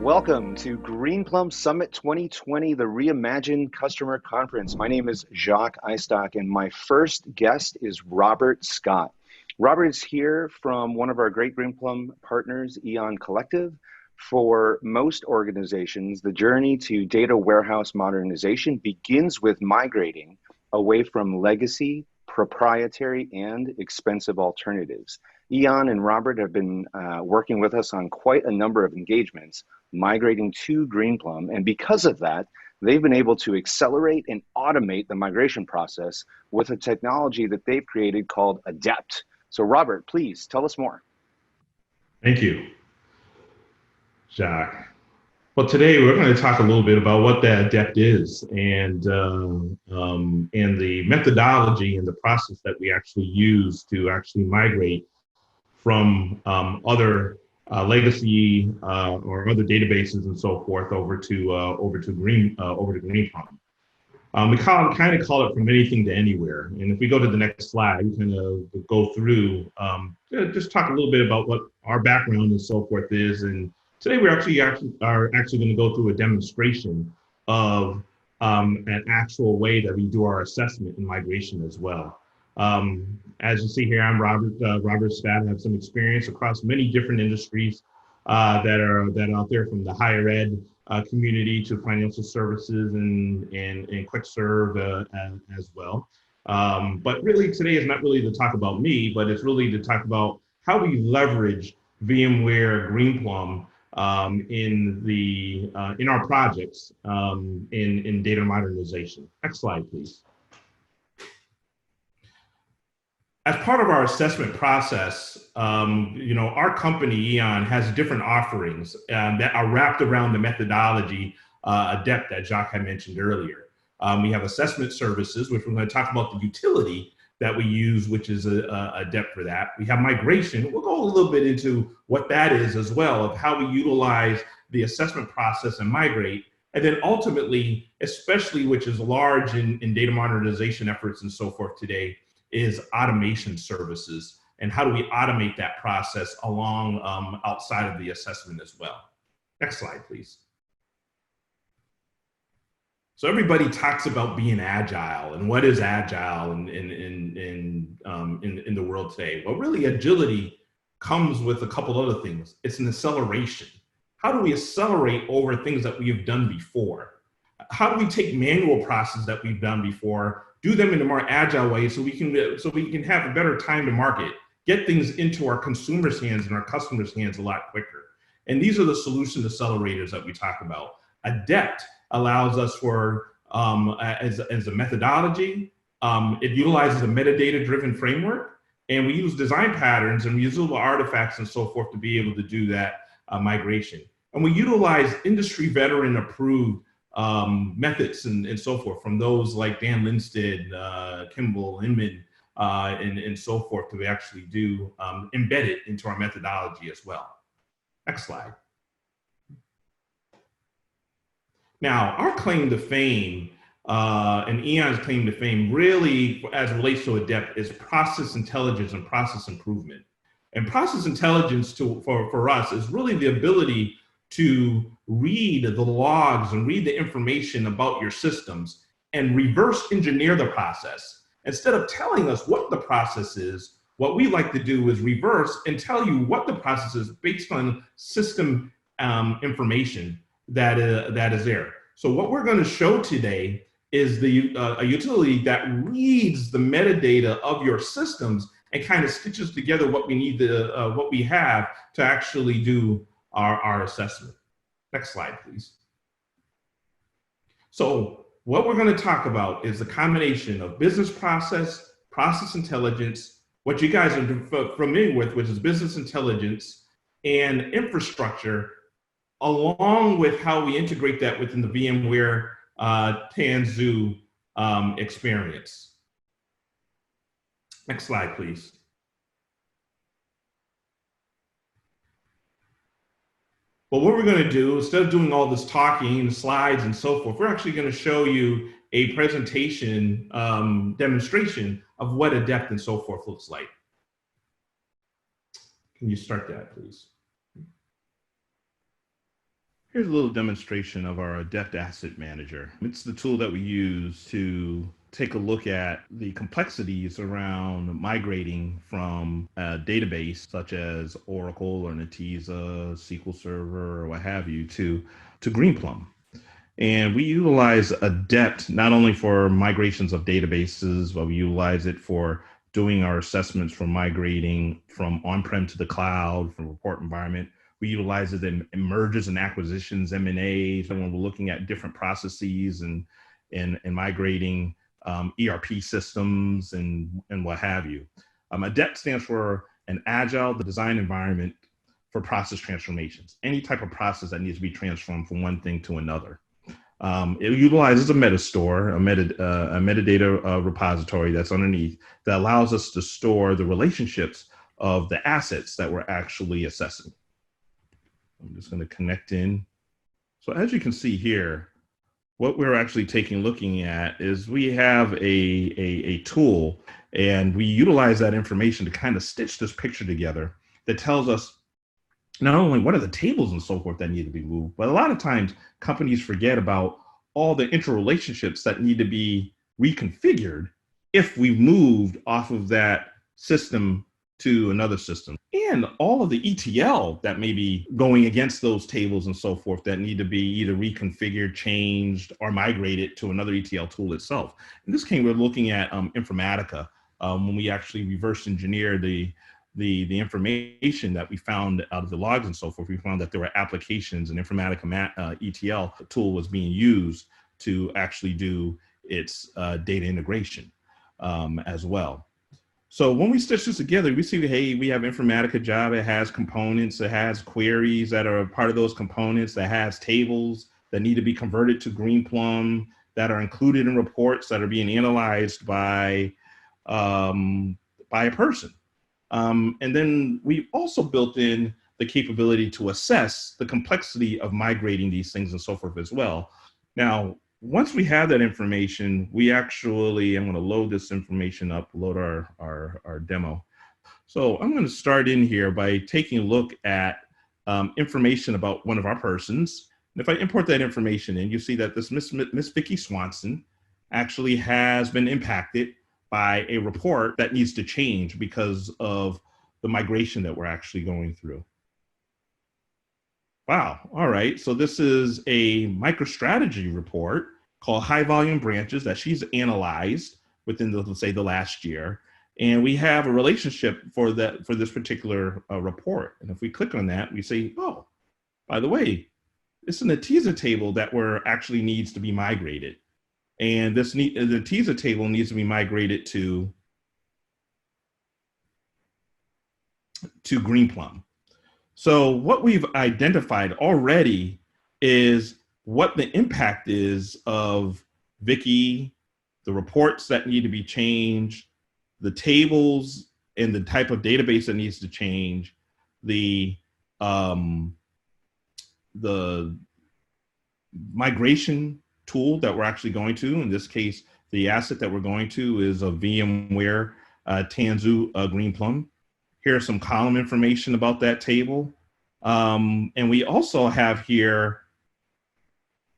Welcome to Greenplum Summit 2020, the Reimagined Customer Conference. My name is Jacques Eistock, and my first guest is Robert Scott. Robert is here from one of our great Greenplum partners, EON Collective. For most organizations, the journey to data warehouse modernization begins with migrating away from legacy, proprietary, and expensive alternatives. EON and Robert have been working with us on quite a number of engagements, migrating to Greenplum, and because of that, they've been able to accelerate and automate the migration process with a technology that they've created called Adept. So Robert, please tell us more. Thank you, Jacques. Well, today we're going to talk a little bit about what that Adept is and the methodology and the process that we actually use to actually migrate from other legacy or other databases and so forth over to Greenplum. We kind of call it from anything to anywhere. And if we go to the next slide, we kind of go through just talk a little bit about what our background and so forth is. And today we're actually going to go through a demonstration of an actual way that we do our assessment and migration as well. As you see here, I'm Robert Scott. I have some experience across many different industries that are out there, from the higher ed community to financial services and quick serve as well. But really today is not really to talk about me, but it's really to talk about how we leverage VMware Greenplum in our projects in data modernization. Next slide, please. As part of our assessment process, our company, EON, has different offerings that are wrapped around the methodology Adept that Jacques had mentioned earlier. We have assessment services, which we're going to talk about the utility that we use, which is Adept for that. We have migration. We'll go a little bit into what that is as well, of how we utilize the assessment process and migrate. And then ultimately, especially which is large in data modernization efforts and so forth today, is automation services, and how do we automate that process along outside of the assessment as well. Next slide, please. So everybody talks about being agile, and what is agile in the world today? Well, really, agility comes with a couple other things. It's an acceleration. How do we accelerate over things that we have done before? How do we take manual processes that we've done before, do them in a more agile way so we can have a better time to market, get things into our consumers' hands and our customers' hands a lot quicker? And these are the solution accelerators that we talk about. Adept allows us for, as a methodology, it utilizes a metadata-driven framework, and we use design patterns and reusable artifacts and so forth to be able to do that migration. And we utilize industry veteran approved methods and so forth, from those like Dan Linstead, Kimball, Inman, and so forth, to actually do embed it into our methodology as well. Next slide. Now, our claim to fame and EON's claim to fame really, as it relates to Adept, is process intelligence and process improvement. And process intelligence for us is really the ability to read the logs and read the information about your systems and reverse engineer the process. Instead of telling us what the process is, what we like to do is reverse and tell you what the process is based on system information that is there. So what we're going to show today is a utility that reads the metadata of your systems and kind of stitches together what we need what we have to actually do our assessment. Next slide, please. So what we're going to talk about is the combination of business process, process intelligence, what you guys are familiar with, which is business intelligence, and infrastructure, along with how we integrate that within the VMware Tanzu experience. Next slide, please. But what we're going to do, instead of doing all this talking, the slides and so forth, we're actually going to show you a presentation demonstration of what Adept and so forth looks like. Can you start that, please? Here's a little demonstration of our Adept Asset Manager. It's the tool that we use to take a look at the complexities around migrating from a database such as Oracle or Netezza, SQL Server, or what have you, to Greenplum. And we utilize Adept not only for migrations of databases, but we utilize it for doing our assessments for migrating from on-prem to the cloud, from report environment. We utilize it in mergers and acquisitions, M&As, when we're looking at different processes and migrating ERP systems and what have you. Adept stands for an agile design environment for process transformations, any type of process that needs to be transformed from one thing to another. It utilizes a metastore, a metadata repository that's underneath that allows us to store the relationships of the assets that we're actually assessing. I'm just going to connect in. So as you can see here, what we're actually looking at is we have a tool, and we utilize that information to kind of stitch this picture together that tells us not only what are the tables and so forth that need to be moved, but a lot of times companies forget about all the interrelationships that need to be reconfigured if we moved off of that system to another system, and all of the ETL that may be going against those tables and so forth that need to be either reconfigured, changed, or migrated to another ETL tool itself. In this case, we're looking at Informatica when we actually reverse engineer the information that we found out of the logs and so forth. We found that there were applications, and Informatica ETL tool was being used to actually do its data integration as well. So when we stitch this together, we see, hey, we have Informatica job. It has components. It has queries that are part of those components. That has tables that need to be converted to Greenplum, that are included in reports that are being analyzed by a person. And then we also built in the capability to assess the complexity of migrating these things and so forth as well. Now, once we have that information, we actually, I'm going to load this information up, load our demo. So I'm going to start in here by taking a look at information about one of our persons. And if I import that information in, you see that this Miss Vicki Swanson actually has been impacted by a report that needs to change because of the migration that we're actually going through. Wow, all right, so this is a MicroStrategy report called High Volume Branches that she's analyzed within, let's say, the last year. And we have a relationship for this particular report. And if we click on that, we say, oh, by the way, it's a Netezza table that actually needs to be migrated. And the Netezza table needs to be migrated to Greenplum. So what we've identified already is what the impact is of Vicki, the reports that need to be changed, the tables and the type of database that needs to change, the migration tool that we're actually going to. In this case, the asset that we're going to is a VMware Tanzu Greenplum. Here's some column information about that table. And we also have here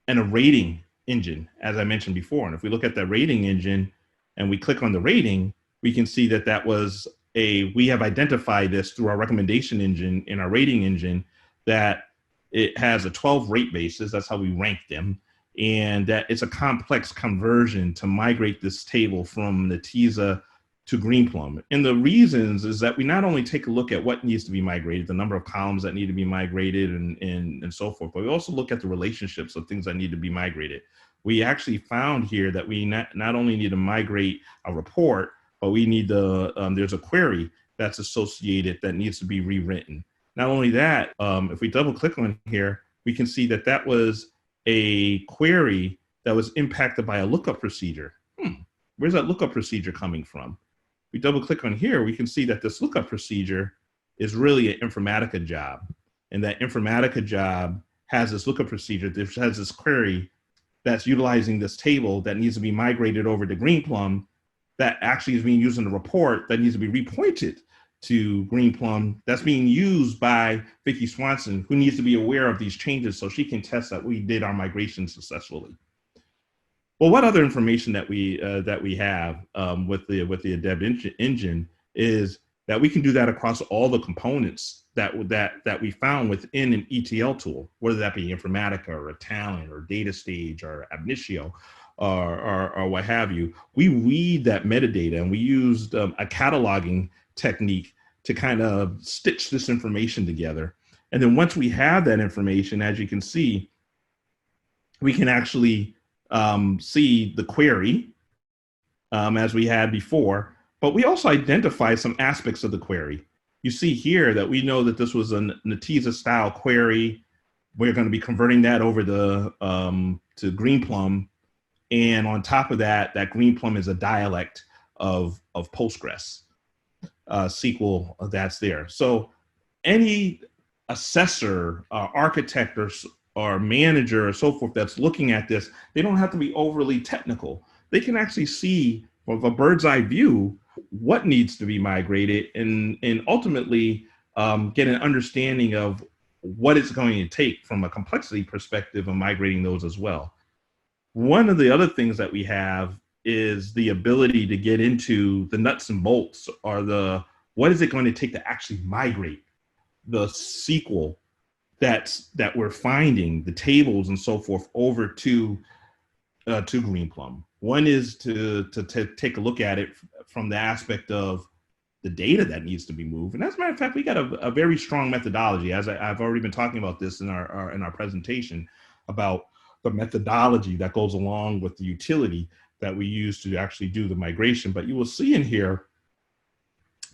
a rating engine, as I mentioned before. And if we look at that rating engine and we click on the rating, we can see that we have identified this through our recommendation engine in our rating engine, that it has a 12 rate basis. That's how we rank them. And that it's a complex conversion to migrate this table from Netezza to Greenplum. And the reasons is that we not only take a look at what needs to be migrated, the number of columns that need to be migrated and so forth, but we also look at the relationships of things that need to be migrated. We actually found here that we not only need to migrate a report, but we need there's a query that's associated that needs to be rewritten. Not only that, if we double click on here, we can see that was a query that was impacted by a lookup procedure. Where's that lookup procedure coming from? We double click on here, we can see that this lookup procedure is really an Informatica job. And that Informatica job has this lookup procedure that has this query that's utilizing this table that needs to be migrated over to Greenplum, that actually is being used in the report that needs to be repointed to Greenplum that's being used by Vicki Swanson, who needs to be aware of these changes so she can test that we did our migration successfully. Well, what other information that we have with the Adept engine is that we can do that across all the components that we found within an ETL tool, whether that be Informatica or a Talent or Data Stage or Ab Initio or what have you. We read that metadata and we used a cataloging technique to kind of stitch this information together. And then once we have that information, as you can see, we can actually see the query as we had before, but we also identify some aspects of the query. You see here that we know that this was a Netezza style query. We're going to be converting that over to Greenplum. And on top of that, that Greenplum is a dialect of Postgres SQL that's there. So any assessor, architect, or manager or so forth that's looking at this, they don't have to be overly technical. They can actually see from a bird's eye view what needs to be migrated and ultimately get an understanding of what it's going to take from a complexity perspective of migrating those as well. One of the other things that we have is the ability to get into the nuts and bolts, or what is it going to take to actually migrate the SQL that we're finding, the tables and so forth, over to Greenplum. One is to take a look at it from the aspect of the data that needs to be moved. And as a matter of fact, we got a very strong methodology, as I've already been talking about this in our presentation, about the methodology that goes along with the utility that we use to actually do the migration. But you will see in here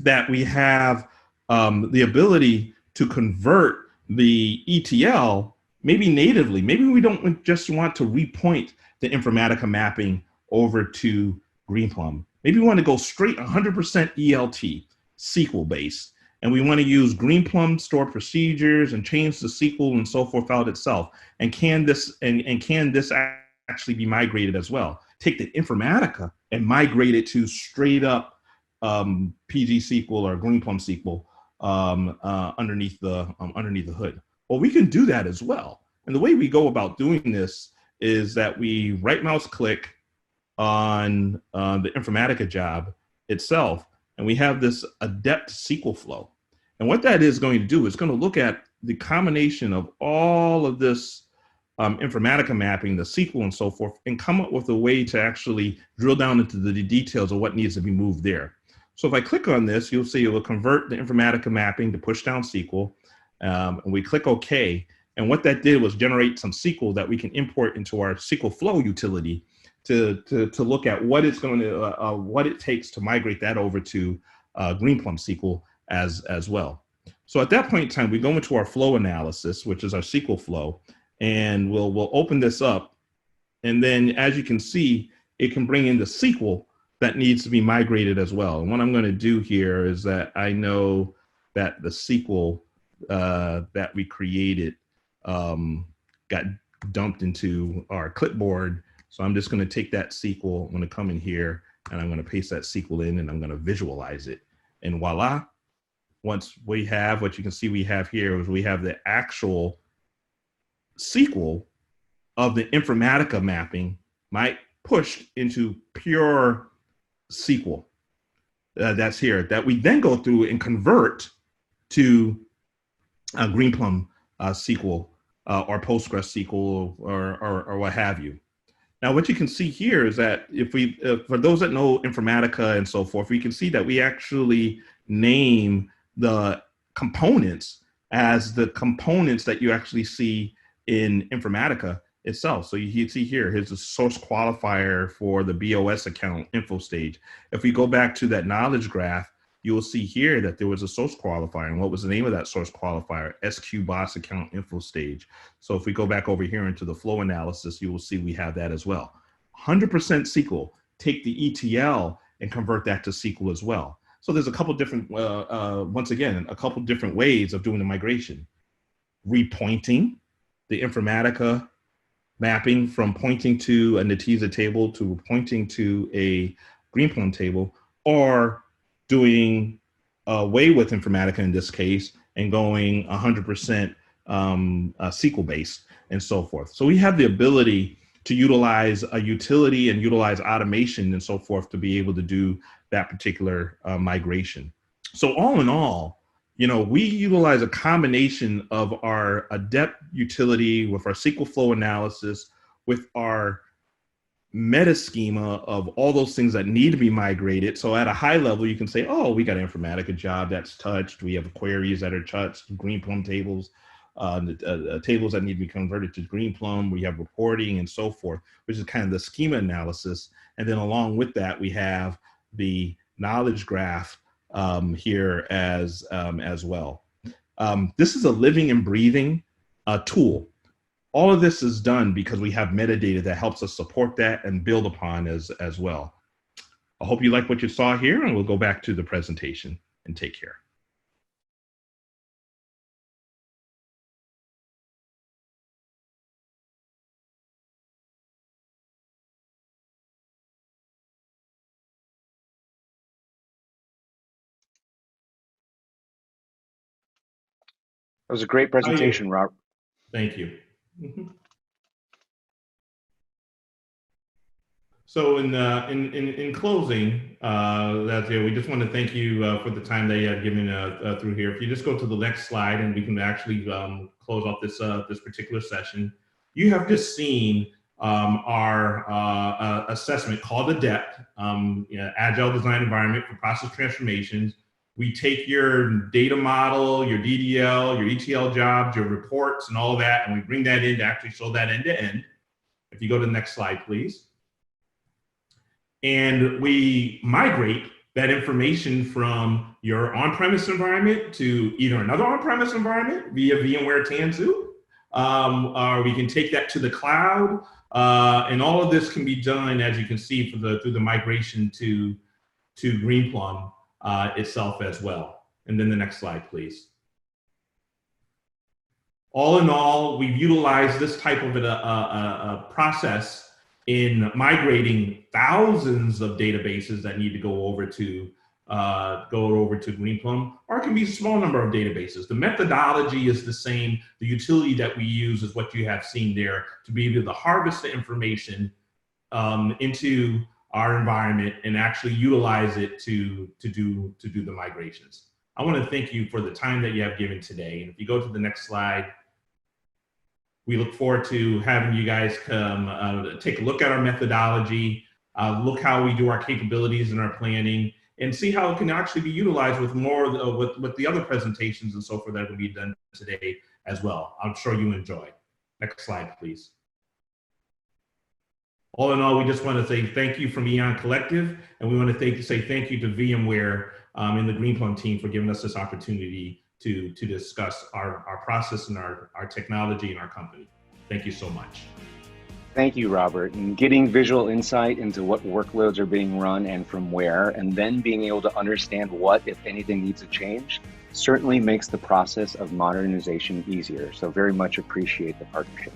that we have the ability to convert the ETL maybe natively. Maybe we don't just want to repoint the Informatica mapping over to Greenplum. Maybe we want to go straight 100% ELT, SQL based, and we want to use Greenplum store procedures and change the SQL and so forth out itself. And can this actually be migrated as well? Take the Informatica and migrate it to straight up PG SQL or Greenplum SQL underneath the hood. Well, we can do that as well. And the way we go about doing this is that we right mouse click on the Informatica job itself, and we have this Adept SQL flow. And what that is going to do is going to look at the combination of all of this Informatica mapping, the SQL and so forth, and come up with a way to actually drill down into the details of what needs to be moved there. So if I click on this, you'll see it will convert the Informatica mapping to push down SQL, and we click OK. And what that did was generate some SQL that we can import into our SQL Flow utility to look at what it's going to what it takes to migrate that over to Greenplum SQL as well. So at that point in time, we go into our flow analysis, which is our SQL flow, and we'll open this up. And then, as you can see, it can bring in the SQL that needs to be migrated as well. And what I'm going to do here is that I know that the SQL that we created got dumped into our clipboard. So I'm just going to take that SQL, I'm going to come in here and I'm going to paste that SQL in and I'm going to visualize it. And voila, once we have what you can see we have here is we have the actual SQL of the Informatica mapping pushed into pure SQL that's here that we then go through and convert to Greenplum SQL or Postgres SQL or what have you. Now, what you can see here is that if we, for those that know Informatica and so forth, we can see that we actually name the components as the components that you actually see in Informatica itself. So you see here, here's the source qualifier for the BOS account info stage. If we go back to that knowledge graph, you will see here that there was a source qualifier. And what was the name of that source qualifier? SQBOS account info stage. So if we go back over here into the flow analysis, you will see we have that as well. 100% SQL, take the ETL and convert that to SQL as well. So there's a couple different, once again, a couple different ways of doing the migration. Repointing the Informatica mapping from pointing to a Netezza table to pointing to a Greenplum table, or doing away with Informatica in this case and going 100% SQL based and so forth. So we have the ability to utilize a utility and utilize automation and so forth to be able to do that particular migration. So all in all, we utilize a combination of our Adept utility with our SQL flow analysis, with our meta schema of all those things that need to be migrated. So at a high level, you can say, oh, we got an Informatica job that's touched. We have queries that are touched, Greenplum tables, tables that need to be converted to Greenplum. We have reporting and so forth, which is kind of the schema analysis. And then along with that, we have the knowledge graph here as well. This is a living and breathing tool. All of this is done because we have metadata that helps us support that and build upon as well. I hope you like what you saw here, and we'll go back to the presentation and take care. That was a great presentation, Rob. Thank you. So in closing, we just want to thank you for the time that you have given through here. If you just go to the next slide, and we can actually close off this this particular session. You have just seen our assessment called Adept, Agile Design Environment for Process Transformations. We take your data model, your DDL, your ETL jobs, your reports, and all of that, and we bring that in to actually show that end to end. If you go to the next slide, please. And we migrate that information from your on-premise environment to either another on-premise environment via VMware Tanzu, or we can take that to the cloud. And all of this can be done, as you can see, through the migration to Greenplum itself as well. And then the next slide, please. All in all, we've utilized this type of a process in migrating thousands of databases that need to go over to Greenplum, or it can be a small number of databases. The methodology is the same. The utility that we use is what you have seen there to be able to harvest the information into our environment and actually utilize it to do the migrations. I want to thank you for the time that you have given today. And if you go to the next slide, we look forward to having you guys come take a look at our methodology, look how we do our capabilities and our planning, and see how it can actually be utilized with more with the other presentations and so forth that will be done today as well. I'm sure you enjoy. Next slide, please. All in all, we just want to say thank you from EON Collective, and we want to say thank you to VMware and the Greenplum team for giving us this opportunity to discuss our process and our technology and our company. Thank you so much. Thank you, Robert. And getting visual insight into what workloads are being run and from where, and then being able to understand what, if anything, needs to change, certainly makes the process of modernization easier. So very much appreciate the partnership.